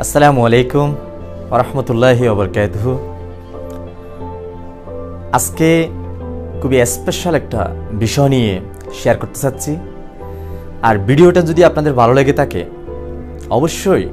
আসসালামু আলাইকুম ওয়া রাহমাতুল্লাহি ওয়া বারাকাতুহু। আজকে খুবই স্পেশাল একটা বিষয় নিয়ে শেয়ার করতে চাচ্ছি। আর ভিডিওটা যদি আপনাদের ভালো লেগে থাকে অবশ্যই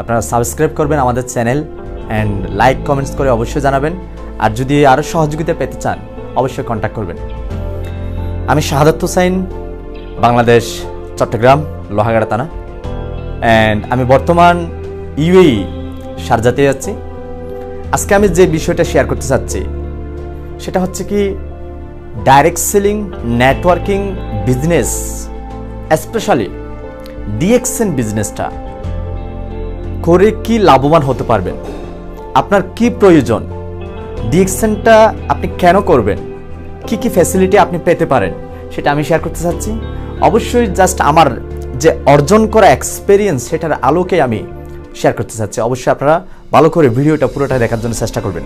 আপনারা সাবস্ক্রাইব করবেন আমাদের চ্যানেল অ্যান্ড লাইক কমেন্টস করে অবশ্যই জানাবেন। আর যদি আরও সহযোগিতা পেতে চান অবশ্যই কন্ট্যাক্ট করবেন। আমি শাহাদাত হোসাইন, বাংলাদেশ, চট্টগ্রাম, লোহাগাড়া থানা, অ্যান্ড আমি বর্তমান ইউএই শারজাতে যাচ্ছি। আজকে আমি যে বিষয়টা শেয়ার করতে চাচ্ছি সেটা হচ্ছে কি direct selling networking business, specially DXN বিজনেসটা করে কি লাভবান হতে পারবেন, আপনার কি প্রয়োজন, ডিএক্সএনটা আপনি কেন করবেন, কি কি ফ্যাসিলিটি আপনি পেতে পারেন সেটা আমি শেয়ার করতে চাচ্ছি। অবশ্যই জাস্ট আমার যে অর্জন করা এক্সপেরিয়েন্স সেটার আলোকে আমি শেয়ার করতে চাচ্ছি। অবশ্যই আপনারা ভালো করে ভিডিওটা পুরোটা দেখার জন্য চেষ্টা করবেন।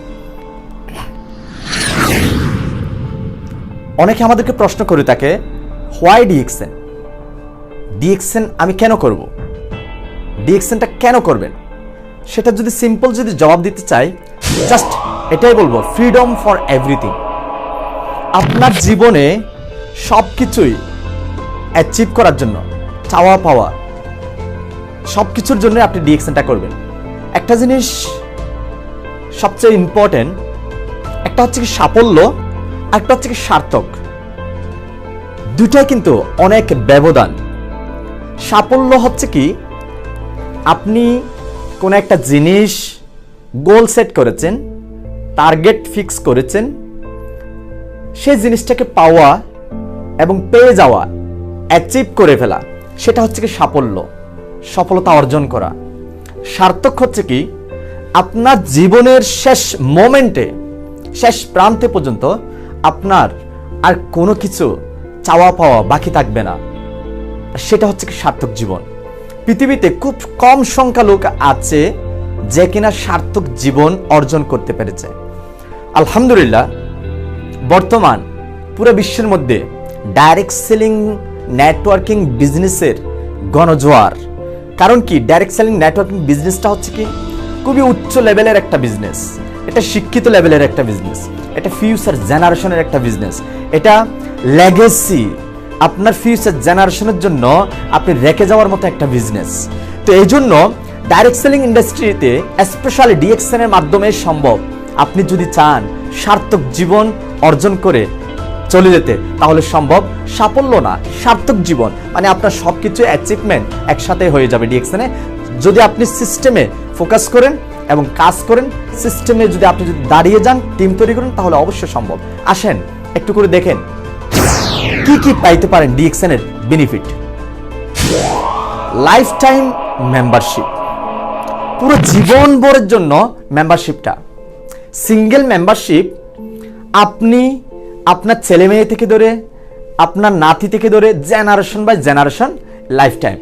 অনেকে আমাদেরকে প্রশ্ন করে থাকে, হোয়াই ডিএক্সএন, ডিএক্সএন আমি কেন করব, ডিএক্সএনটা কেন করবেন? সেটা যদি সিম্পল যদি জবাব দিতে চাই, জাস্ট এটাই বলবো, ফ্রিডম ফর এভরিথিং। আপনার জীবনে সব কিছুই অ্যাচিভ করার জন্য, চাওয়া পাওয়া সব কিছুর জন্য আপনি ডিএক্সএনটা করবেন। একটা জিনিস সবচেয়ে ইম্পর্টেন্ট, একটা হচ্ছে কি সাফল্য, একটা হচ্ছে কি সার্থক। দুটাই কিন্তু অনেক ব্যবধান। সাফল্য হচ্ছে কি আপনি কোনো একটা জিনিস গোল সেট করেছেন, টার্গেট ফিক্স করেছেন, সেই জিনিসটাকে পাওয়া এবং পেয়ে যাওয়া, অ্যাচিভ করে ফেলা, সেটা হচ্ছে কি সাফল্য, সফলতা অর্জন করা। সার্থক হচ্ছে কি আপনার জীবনের শেষ মোমেন্টে, শেষ প্রান্তে পর্যন্ত আপনার আর কোনো কিছু চাওয়া পাওয়া বাকি থাকবে না, সেটা হচ্ছে কি সার্থক জীবন। পৃথিবীতে খুব কম সংখ্যা লোক আছে যে কিনা সার্থক জীবন অর্জন করতে পেরেছে। আলহামদুলিল্লাহ, বর্তমান পুরো বিশ্বের মধ্যে ডাইরেক্ট সেলিং নেটওয়ার্কিং বিজনেসের গণজোয়ার। কারণ কি ডাইরেক্ট সেলিং নেটওয়ার্কিং বিজনেসটা হচ্ছে কি খুবই উচ্চ লেভেলের একটা বিজনেস, এটা শিক্ষিত লেভেলের একটা বিজনেস, এটা ফিউচার জেনারেশনের একটা বিজনেস, এটা লেগেসি, আপনার ফিউচার জেনারেশনের জন্য আপনি রেখে যাওয়ার মতো একটা বিজনেস। তো এই জন্য ডাইরেক্ট সেলিং ইন্ডাস্ট্রিতে স্পেশালি ডিএক্সএন এর মাধ্যমে সম্ভব। আপনি যদি চান সার্থক জীবন অর্জন করে চলে যেতে, তাহলে সম্ভব। সাফল্য না, সার্থক জীবন মানে আপনার সবকিছু অ্যাচিভমেন্ট একসাথে হয়ে যাবে ডিএক্সএন এ, যদি আপনি সিস্টেমে ফোকাস করেন এবং কাজ করেন। সিস্টেমে যদি আপনি দাঁড়িয়ে যান, টিম তৈরি করেন, তাহলে অবশ্যই সম্ভব। আসেন একটু করে দেখেন কি কি পাইতে পারেন ডিএক্সএন এর বেনিফিট। লাইফ টাইম মেম্বারশিপ, পুরো জীবন ভরের জন্য মেম্বারশিপটা। সিঙ্গেল মেম্বারশিপ আপনি আপনার ছেলে মেয়ে থেকে ধরে আপনার নাতি থেকে ধরে generation by generation life time.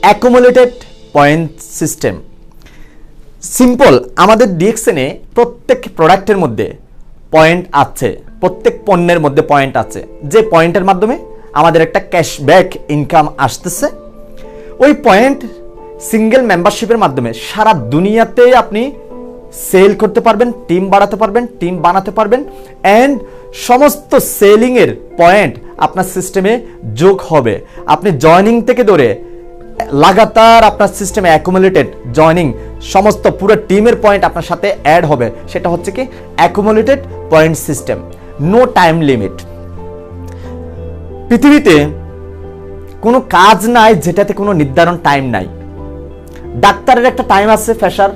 Accumulated point system. Simple, আমাদের ডিএক্সএনে প্রত্যেক প্রোডাক্টের মধ্যে পয়েন্ট আছে, প্রত্যেক পণ্যের মধ্যে পয়েন্ট আছে, যে পয়েন্টের মাধ্যমে আমাদের একটা ক্যাশব্যাক ইনকাম আসতেছে। ওই পয়েন্ট সিঙ্গেল মেম্বারশিপের মাধ্যমে সারা দুনিয়াতে আপনি সেল করতে পারবেন, টিম বাড়াতে পারবেন, টিম বানাতে পারবেন, অ্যান্ড সমস্ত সেলিংয়ের পয়েন্ট আপনার সিস্টেমে যোগ হবে। আপনি জয়নিং থেকে ধরে লাগাতার আপনার সিস্টেমে অ্যাকুমুলেটেড জয়নিং, সমস্ত পুরো টিমের পয়েন্ট আপনার সাথে অ্যাড হবে। সেটা হচ্ছে কি accumulated point system. No time limit. পৃথিবীতে কোনো কাজ নাই যেটাতে কোনো নির্ধারণ টাইম নাই। ডাক্তারের একটা টাইম আছে, ফ্রেশার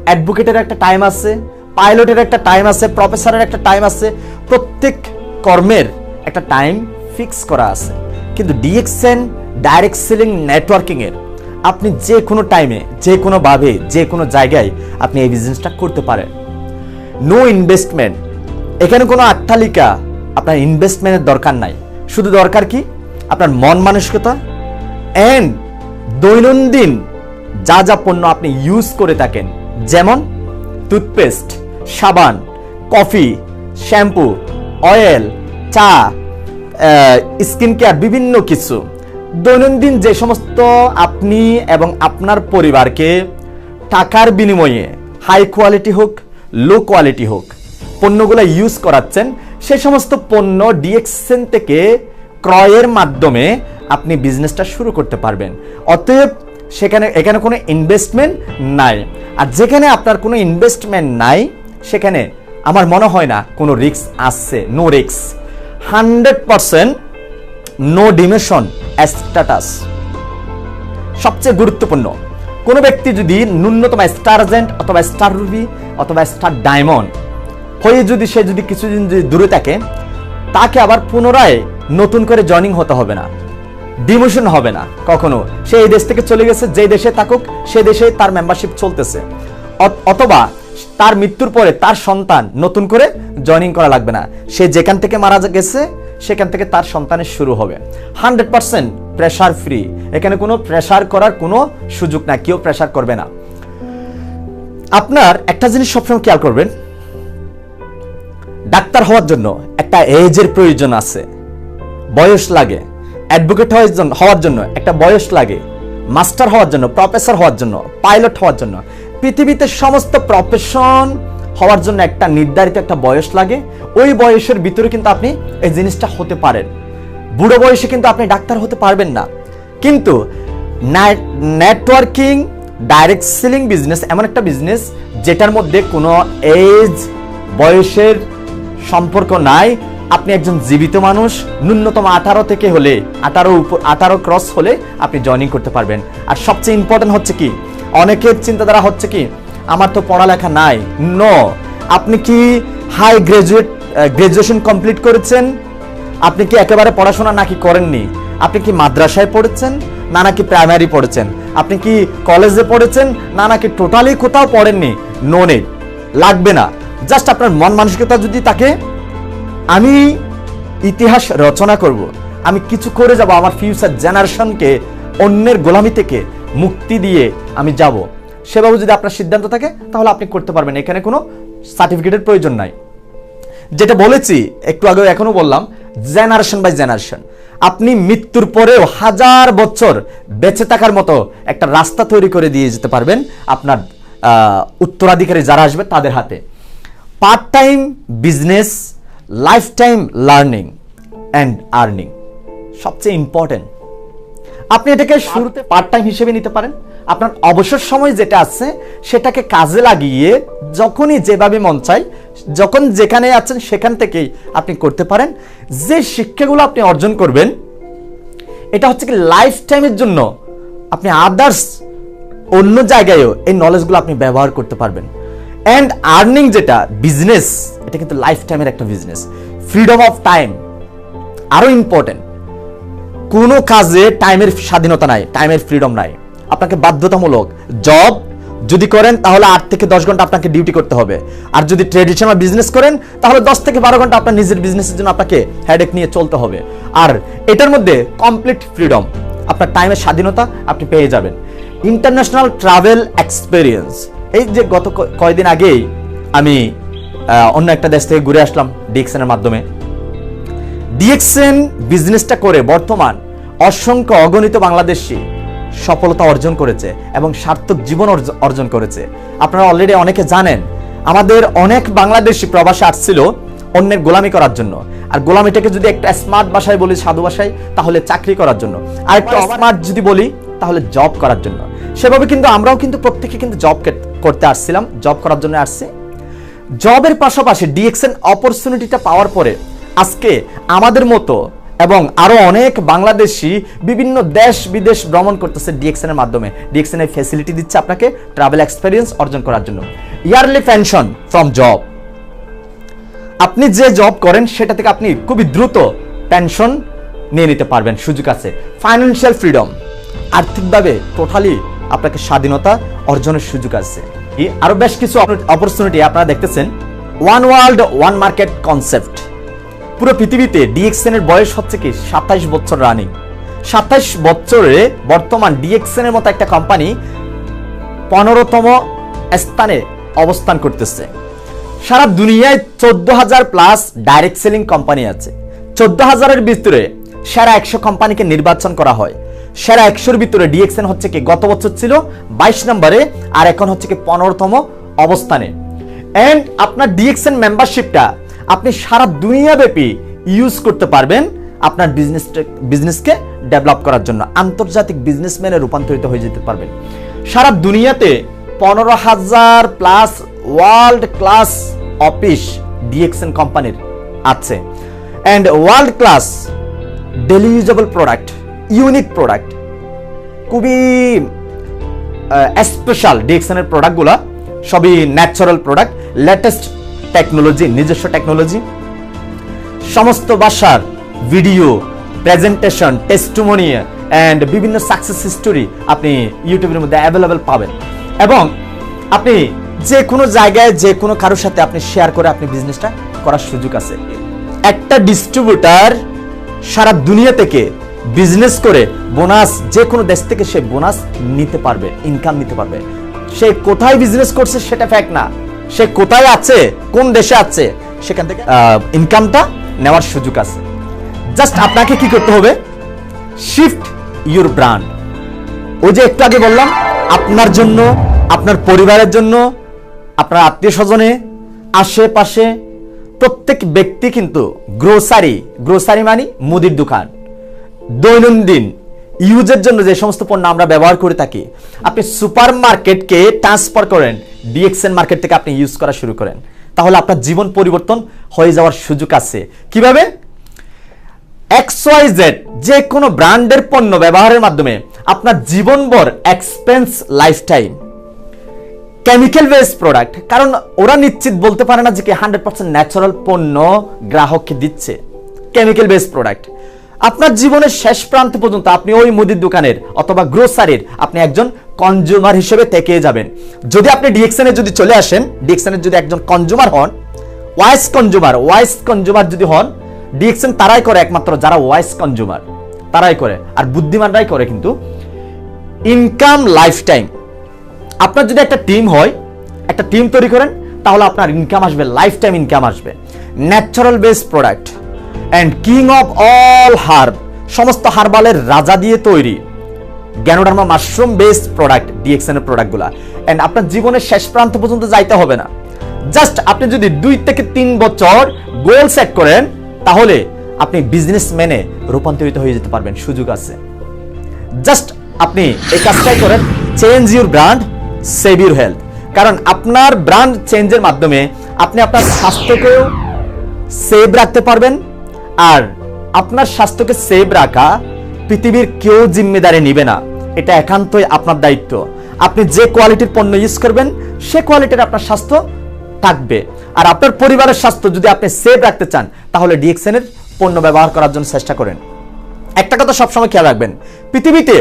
অ্যাডভোকেটের একটা টাইম আছে, পাইলটের একটা টাইম আছে, প্রফেসরের একটা টাইম আছে। প্রত্যেক কর্মের একটা টাইম ফিক্স করা আছে। কিন্তু ডিএক্সএন ডাইরেক্ট সেলিং নেটওয়ার্কিং এর আপনি যে কোনো টাইমে, যে কোনো ভাবে, যে কোনো জায়গায় আপনি এই বিজনেসটা করতে পারেন। No investment. এখানে কোনো আট্টালিকা, আপনার ইনভেস্টমেন্টের দরকার নাই। শুধু দরকার কি আপনার মন মানসিকতা এন্ড দৈনন্দিন যা যা পণ্য আপনি ইউজ করে থাকেন, যেমন টুথপেস্ট, সাবান, কফি, শ্যাম্পু, অয়েল, চা, স্কিন কেয়ার, বিভিন্ন কিছু দৈনন্দিন যে সমস্ত আপনি এবং আপনার পরিবারকে টাকার বিনিময়ে হাই কোয়ালিটি হোক লো কোয়ালিটি হোক পণ্যগুলো ইউজ করাচ্ছেন, সেই সমস্ত পণ্য ডিএক্সএন থেকে ক্রয়ের মাধ্যমে আপনি বিজনেসটা শুরু করতে পারবেন। অতএব এখানে কোনো ইনভেস্টমেন্ট নাই। আর যেখানে আপনার কোনো ইনভেস্টমেন্ট নাই সেখানে আমার মনে হয় না কোনো রিস্ক আসছে। No risk, 100% no demotion status. সবচেয়ে গুরুত্বপূর্ণ, কোনো ব্যক্তি যদি ন্যূনতম স্টার এজেন্ট অথবা স্টার রুবি অথবা স্টার ডায়মন্ড হয়ে সে যদি কিছুদিন যদি দূরে থাকে, তাকে আবার পুনরায় নতুন করে জয়নিং হতে হবে না, ডিমোশন হবে না কখনো। সে এই দেশ থেকে চলে গেছে, যে দেশে থাকুক সে দেশে তার মেম্বারশিপ চলতেছে, অথবা তার মৃত্যুর পরে তার সন্তান নতুন করে জয়নিং করা লাগবে না। সে যেখান থেকে মারা গেছে সেখান থেকে তার সন্তানের শুরু হবে। 100% প্রেশার ফ্রি, এখানে কোনো প্রেশার করার কোনো সুযোগ নাই, কেউ প্রেশার করবে না। আপনার একটা জিনিস সবসময় খেয়াল করবেন, ডাক্তার হওয়ার জন্য একটা এজের প্রয়োজন আছে, বয়স লাগে। অ্যাডভোকেট হওয়ার জন্য একটা বয়স লাগে, মাস্টার হওয়ার জন্য, প্রফেসর হওয়ার জন্য, পাইলট হওয়ার জন্য, পৃথিবীতে সমস্ত প্রফেশন হওয়ার জন্য একটা নির্ধারিত একটা বয়স লাগে। ওই বয়সের ভিতরে কিন্তু আপনি এই জিনিসটা হতে পারেন। বুড়ো বয়সে কিন্তু আপনি ডাক্তার হতে পারবেন না। কিন্তু নেটওয়ার্কিং ডাইরেক্ট সেলিং বিজনেস এমন একটা বিজনেস যেটার মধ্যে কোনো এজ বয়সের সম্পর্ক নাই। আপনি একজন জীবিত মানুষ, ন্যূনতম 18 থেকে হলে 18 ক্রস হলে আপনি জয়েনিং করতে পারবেন। আর সবচেয়ে ইম্পর্টেন্ট হচ্ছে কি, অনেকের চিন্তাধারা হচ্ছে কি আমার তো পড়ালেখা নাই। নো, আপনি কি হাই গ্রাজুয়েশন কমপ্লিট করেছেন? আপনি কি একেবারে পড়াশোনা নাকি করেননি? আপনি কি মাদ্রাসায় পড়েছেন না নাকি প্রাইমারি পড়েছেন? আপনি কি কলেজে পড়েছেন না নাকি টোটালি কোথাও পড়েননি? নো নিড, লাগবে না। জাস্ট আপনার মন মানসিকতা যদি থাকে আমি ইতিহাস রচনা করব, আমি কিছু করে যাব, আমার ফিউচার জেনারেশনকে অন্যের গোলামি থেকে মুক্তি দিয়ে আমি যাব, সেভাবে যদি আপনার সিদ্ধান্ত থাকে তাহলে আপনি করতে পারবেন। এখানে কোনো সার্টিফিকেটের প্রয়োজন নাই। যেটা বলেছি একটু আগে, এখনো বললাম, জেনারেশন বাই জেনারেশন। আপনি মৃত্যুর পরেও 1000 বছর বেঁচে থাকার মতো একটা রাস্তা তৈরি করে দিয়ে যেতে পারবেন আপনার উত্তরাধিকারী যারা আসবে তাদের হাতে। Part time business, life time learning and earning সবচেয়ে ইম্পর্টেন্ট। আপনি এটাকে শুরুতে পার্ট টাইম হিসেবে নিতে পারেন। আপনার অবসর সময় যেটা আছে সেটাকে কাজে লাগিয়ে যখনই যেভাবে মন চায়, যখন যেখানে আছেন সেখান থেকেই আপনি করতে পারেন। যে শিক্ষাগুলো আপনি অর্জন করবেন এটা হচ্ছে কি লাইফ টাইমের জন্য, আপনি আদার্স অন্য জায়গায়ও এই নলেজগুলো আপনি ব্যবহার করতে পারবেন। অ্যান্ড আর্নিং যেটা বিজনেস, এটা কিন্তু লাইফ টাইমের একটা বিজনেস। ফ্রিডম অফ টাইম আরো ইম্পর্টেন্ট। কোনো কাজে টাইমের স্বাধীনতা নাই, টাইমের ফ্রিডম নাই। আপনাকে বাধ্যতামূলক জব যদি করেন তাহলে 8 থেকে 10 ঘন্টা আপনাকে ডিউটি করতে হবে। আর যদি ট্রেডিশনাল বিজনেস করেন তাহলে 10 থেকে 12 ঘন্টা আপনার নিজের বিজনেসের জন্য আপনাকে হেডেক নিয়ে চলতে হবে। আর এটার মধ্যে কমপ্লিট ফ্রিডম, আপনার টাইমের স্বাধীনতা আপনি পেয়ে যাবেন। ইন্টারন্যাশনাল ট্রাভেল এক্সপেরিয়েন্স, এই যে গত কয়েকদিন আগেই আমি অন্য একটা দেশ থেকে ঘুরে আসলাম ডিএক্সএন এর মাধ্যমে। ডিএক্সএন বিজনেসটা করে বর্তমান অসংখ্য অগণিত বাংলাদেশি সফলতা অর্জন করেছে এবং সার্থক জীবন অর্জন করেছে। আপনারা অলরেডি অনেকে জানেন আমাদের অনেক বাংলাদেশি প্রবাসী আসছিল অন্যের গোলামি করার জন্য। আর গোলামিটাকে যদি একটা স্মার্ট ভাষায় বলি, সাধু ভাষায়, তাহলে চাকরি করার জন্য। আর একটু স্মার্ট যদি বলি তাহলে জব করার জন্য। সেভাবে কিন্তু আমরাও কিন্তু প্রত্যেকে কিন্তু জব করতে আসছিলাম, জব করার জন্য আসছি। জবের পাশাপাশি ডিএক্সএন অপরচুনিটিটা পাওয়ার পরে আজকে আমাদের মতো এবং আরো অনেক বাংলাদেশি বিভিন্ন দেশ বিদেশ ভ্রমণ করতেছে ডিএক্সএন এর মাধ্যমে। ডিএক্সএন এর ফ্যাসিলিটি দিচ্ছে আপনাকে ট্রাভেল এক্সপেরিয়েন্স অর্জন করার জন্য। ইয়ারলি পেনশন ফ্রম জব, আপনি যে জব করেন সেটা থেকে আপনি খুবই দ্রুত পেনশন নিয়ে নিতে পারবেন, সুযোগ আছে। ফাইন্যান্সিয়াল ফ্রিডম, আর্থিকভাবে টোটালি আপনাকে স্বাধীনতা অর্জনের সুযোগ আছে। আরো বেশ কিছু অপরচুনিটি আপনারা দেখতেছেন। One world one market concept, পুরো পৃথিবীতে ডিএক্সএন এর বয়স হচ্ছে কি 27 বছর রানিং। 27 বছরে বর্তমান ডিএক্সএন এর মতো একটা কোম্পানি 15তম স্থানে অবস্থান করতেছে। সারা দুনিয়ায় 14,000 প্লাস ডাইরেক্ট সেলিং কোম্পানি আছে। 14,000 এর ভিতরে সেরা 100 কোম্পানিকে নির্বাচন করা হয়। সেরা 100-র ভিতরে ডিএক্সএন হচ্ছে কি গত বছর ছিল 22 নম্বরে, আর এখন হচ্ছে কি 15তম অবস্থানে। এন্ড আপনার ডিএক্সএন মেম্বারশিপটা আপনি সারা দুনিয়াব্যাপী ইউজ করতে পারবেন আপনার বিজনেসকে ডেভেলপ করার জন্য, আন্তর্জাতিক বিজনেসম্যানে রূপান্তরিত হয়ে যেতে পারবেন। সারা দুনিয়াতে 15,000 plus world class office DXN কোম্পানির আছে, and world class daily usable product, unique product, খুবই স্পেশাল ডিএক্সএনের প্রোডাক্টগুলো সবই ন্যাচারাল প্রোডাক্ট, লেটেস্ট টেকনোলজি, নিজস্ব টেকনোলজি, সমস্ত ভাষার ভিডিও, প্রেজেন্টেশন, টেস্টিমনি এন্ড বিভিন্ন সাকসেস স্টোরি আপনি ইউটিউবের মধ্যে অ্যাভেলেবেল পাবেন। এবং আপনি যে কোনো জায়গায় যে কোনো কারোর সাথে আপনি শেয়ার করে আপনি বিজনেসটা করার সুযোগ আছে। একটা ডিস্ট্রিবিউটার সারা দুনিয়া থেকে বিজনেস করে বোনাস, যে কোনো দেশ থেকে সে বোনাস নিতে পারবে, ইনকাম নিতে পারবে। সে কোথায় বিজনেস করছে সেটা ফ্যাক্ট না, সে কোথায় আছে, কোন দেশে আছে, সেখান থেকে ইনকামটা নেওয়ার সুযোগ আছে। জাস্ট আপনাকে কি করতে হবে, শিফট ইউর ব্র্যান্ড। ওই যে একটু আগে বললাম, আপনার জন্য, আপনার পরিবারের জন্য, আপনার আত্মীয় স্বজনে, আশেপাশে প্রত্যেক ব্যক্তি কিন্তু গ্রোসারি মানে মুদির দোকান, দৈনন্দিন ইউজের জন্য যে সমস্ত পণ্য আমরা ব্যবহার করে থাকি, আপনি সুপার মার্কেটকে ট্রান্সফার করেন, ডিএক্সএন মার্কেট থেকে আপনি ইউজ করা শুরু করেন, তাহলে আপনার জীবন পরিবর্তন হয়ে যাওয়ার সুযোগ আছে। কিভাবে? XYZ যে কোনো ব্র্যান্ডের পণ্য ব্যবহারের মাধ্যমে আপনার জীবনভর expense lifetime, chemical based product, কারণ ওরা নিশ্চিত বলতে পারে না যে কি 100% ন্যাচারাল পণ্য গ্রাহককে দিচ্ছে, কেমিক্যাল বেসড প্রোডাক্ট। আপনার জীবনের শেষ প্রান্ত পর্যন্ত আপনি ওই মুদির দোকানের অথবা গ্রোসারির আপনি একজন কনজিউমার হিসেবে থেকে যাবেন। যদি আপনি ডিএক্সএনে যদি চলে আসেন, ডিএক্সএনের যদি একজন কনজিউমার হন, ওয়াইস কনজিউমার যদি হন, ডিএক্সএন তারাই করে, একমাত্র যারা ওয়াইস কনজিউমার তারাই করে, আর বুদ্ধিমানরাই করে কিন্তু ইনকাম লাইফটাইম। আপনার যদি একটা টিম হয়, একটা টিম তৈরি করেন, তাহলে আপনার ইনকাম আসবে, লাইফ টাইম ইনকাম আসবে। Natural based product and king of all herb, সমস্ত হার্বালের রাজা দিয়ে তৈরি Ganoderma mushroom based product, DXN এর প্রোডাক্টগুলো। অ্যান্ড আপনার জীবনের শেষ প্রান্ত পর্যন্ত যাইতে হবে না। জাস্ট আপনি যদি 2 থেকে 3 বছর গোল সেট করেন, তাহলে আপনি বিজনেসম্যানে রূপান্তরিত হয়ে যেতে পারবেন, সুযোগ আছে। জাস্ট আপনি এই কাজটাই করেন, change your brand, save your health. কারণ আপনার ব্র্যান্ড চেঞ্জের মাধ্যমে আপনি আপনার স্বাস্থ্যকেও সেভ রাখতে পারবেন, আর আপনার স্বাস্থ্যকে সেভ রাখা পৃথিবীর কেউ জিম্মেদারি নেবে না, এটা একান্তই আপনার দায়িত্ব। আপনি যে কোয়ালিটির পণ্য ইউজ করবেন, সে কোয়ালিটির আপনার স্বাস্থ্য থাকবে। আর আপনার পরিবারের স্বাস্থ্য যদি আপনি সেভ রাখতে চান, তাহলে ডিএক্সএন এর পণ্য ব্যবহার করার জন্য চেষ্টা করেন। একটা কথা সবসময় খেয়াল রাখবেন, পৃথিবীতে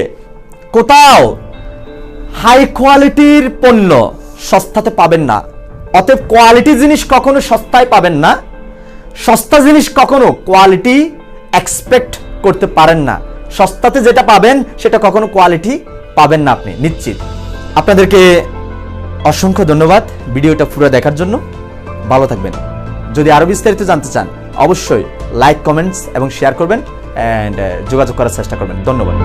কোথাও হাই কোয়ালিটির পণ্য সস্তাতে পাবেন না। অতএব কোয়ালিটি জিনিস কখনো সস্তায় পাবেন না, সস্তা জিনিস কখনো কোয়ালিটি এক্সপেক্ট করতে পারেন না। সস্তাতে যেটা পাবেন সেটা কখনো কোয়ালিটি পাবেন না, আপনি নিশ্চিত। আপনাদেরকে অসংখ্য ধন্যবাদ ভিডিওটা পুরো দেখার জন্য। ভালো থাকবেন। যদি আরো বিস্তারিত জানতে চান, অবশ্যই লাইক, কমেন্টস এবং শেয়ার করবেন, এন্ড যোগাযোগ করার চেষ্টা করবেন। ধন্যবাদ।